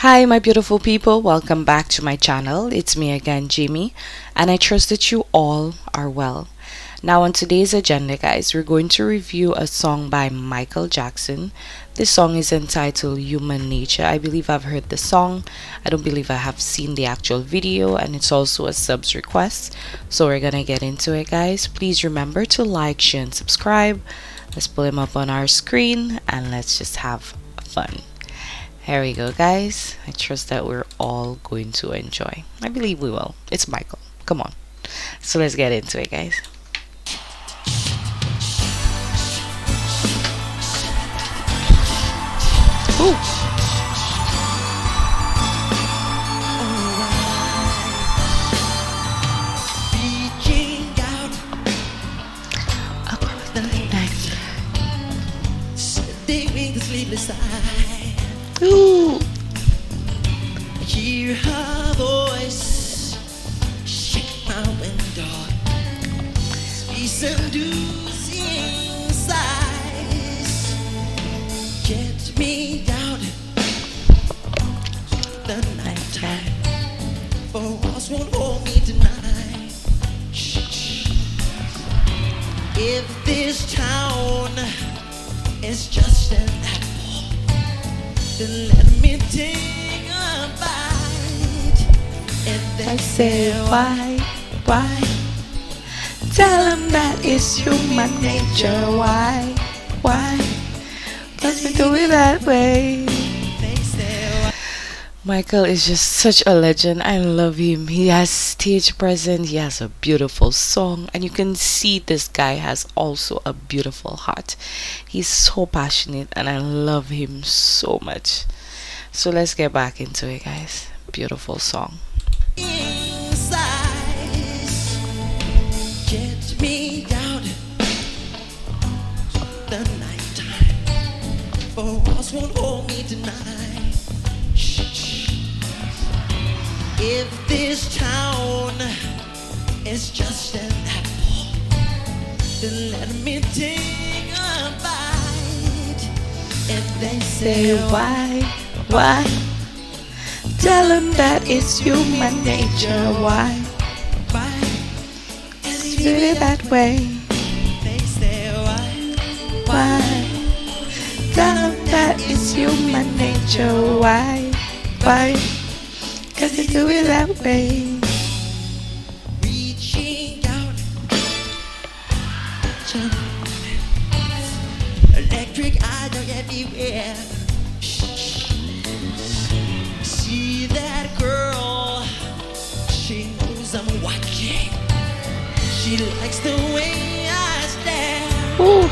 Hi, my beautiful people. Welcome back to my channel. It's me again, Jimmy, and I trust that you all are well. Now, on today's agenda, guys, we're going to review a song by Michael Jackson. This song is entitled Human Nature. I believe I've heard the song. I don't believe I have seen the actual video, and it's also a subs request. So, we're gonna get into it, guys. Please remember to like, share, and subscribe. Let's pull him up on our screen and let's just have fun. Here we go, guys. I trust that we're all going to enjoy. I believe we will. It's Michael. Come on. So let's get into it, guys. Ooh. Across the night. Sleeping the sleepless eye. Ooh. Hear her voice, shake my window, be seducing sighs, get me down the night time, for us won't hold me tonight. If this town is just an apple, then let me take a bite. And they I say why? Tell them that it's human nature. Why? Let me do it that way. they say Michael is just such a legend. I love him. He has stage presence. He has a beautiful song, and you can see this guy has also a beautiful heart. He's so passionate, and I love him so much. So let's get back into it, guys. Beautiful song. sighs, get me down the night time, for us won't hold me tonight. If this town is just an apple, then let me take a bite. If they say Why? Tell them that it's human nature. Why? why, Do it that way. they say Why? Tell them that it's human nature. Why? Cause you do it that way. reaching out to electric eyes are everywhere. See that girl, she knows I'm watching. She likes the way I stare. Ooh.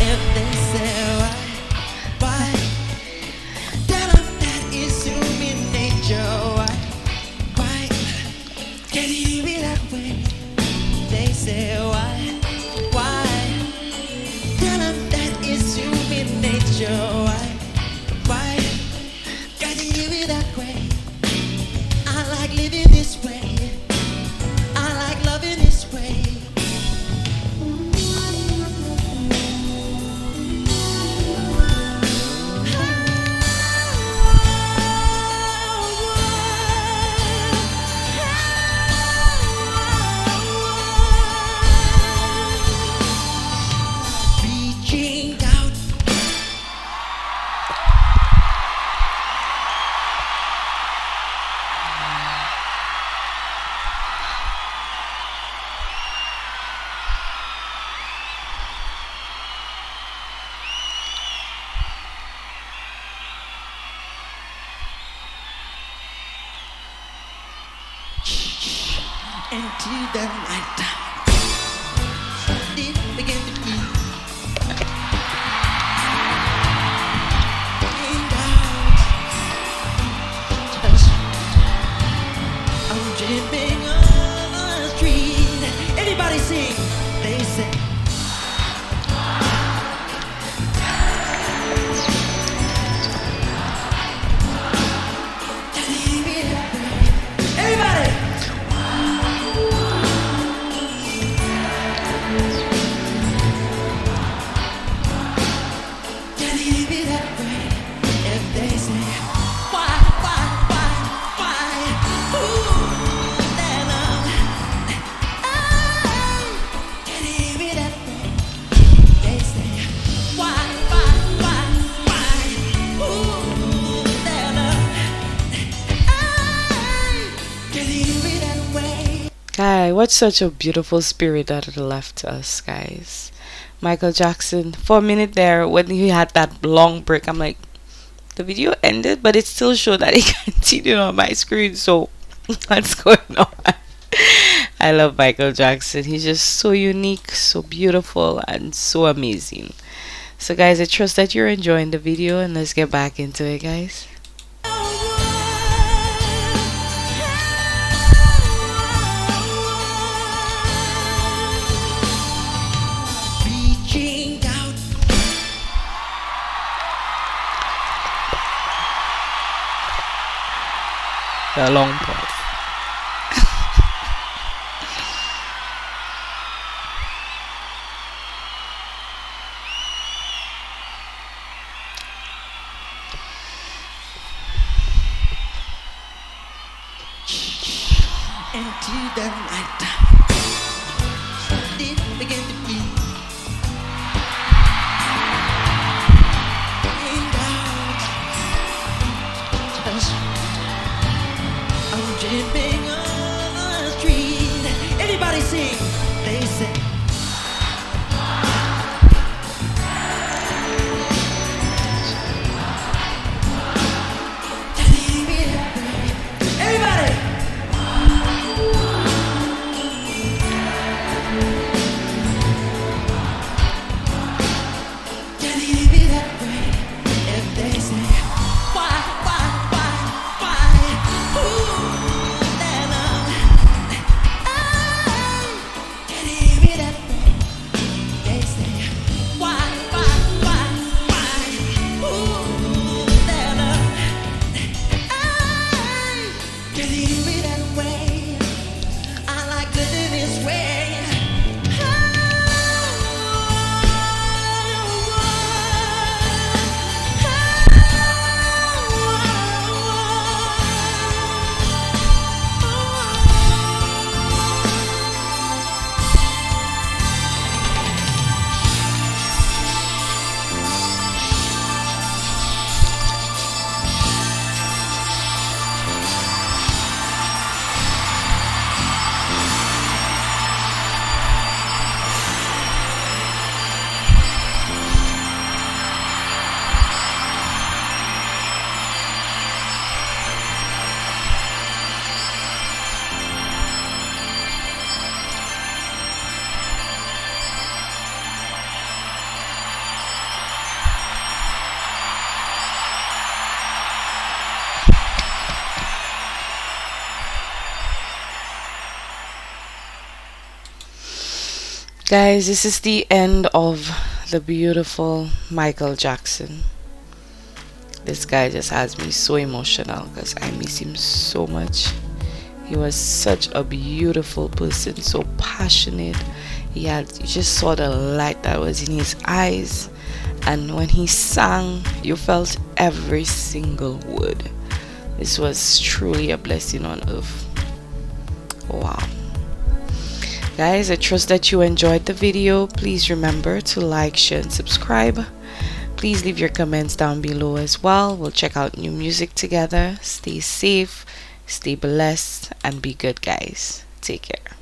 If they say why, tell them that it's human nature. Why, can you be that way? They say why, tell them that it's human nature. Why, can you be that way? I like living this way. I like loving this way. Reaching out. Into the night time. It began to be. And I'm dreaming on the street. Everybody sing. They say. Everybody. Can he be that way? If they say why? Guy, what such a beautiful spirit that left us, guys. Michael Jackson, for a minute there, when he had that long break, I'm like, the video ended, but it still showed that it continued on my screen. So, what's going on? I love Michael Jackson. He's just so unique, so beautiful, and so amazing. So, guys, I trust that you're enjoying the video, and let's get back into it, guys. Reaching out, The long pause. into the night. It began to be and just I'm dripping on the street. Everybody sing. They say. Everybody. Can it be that way? If they say why, ooh, then can it be that way? They say why, ooh, then can it be that way? I like living this way. Guys, this is the end of the beautiful Michael Jackson. This guy just has me so emotional because I miss him so much. He was such a beautiful person, so passionate. You just saw the light that was in his eyes, and when he sang, you felt every single word. This was truly a blessing on earth. Wow. Guys, I trust that you enjoyed the video. Please remember to like, share, and subscribe. Please leave your comments down below as well. We'll check out new music together. Stay safe, stay blessed, and be good, guys. Take care.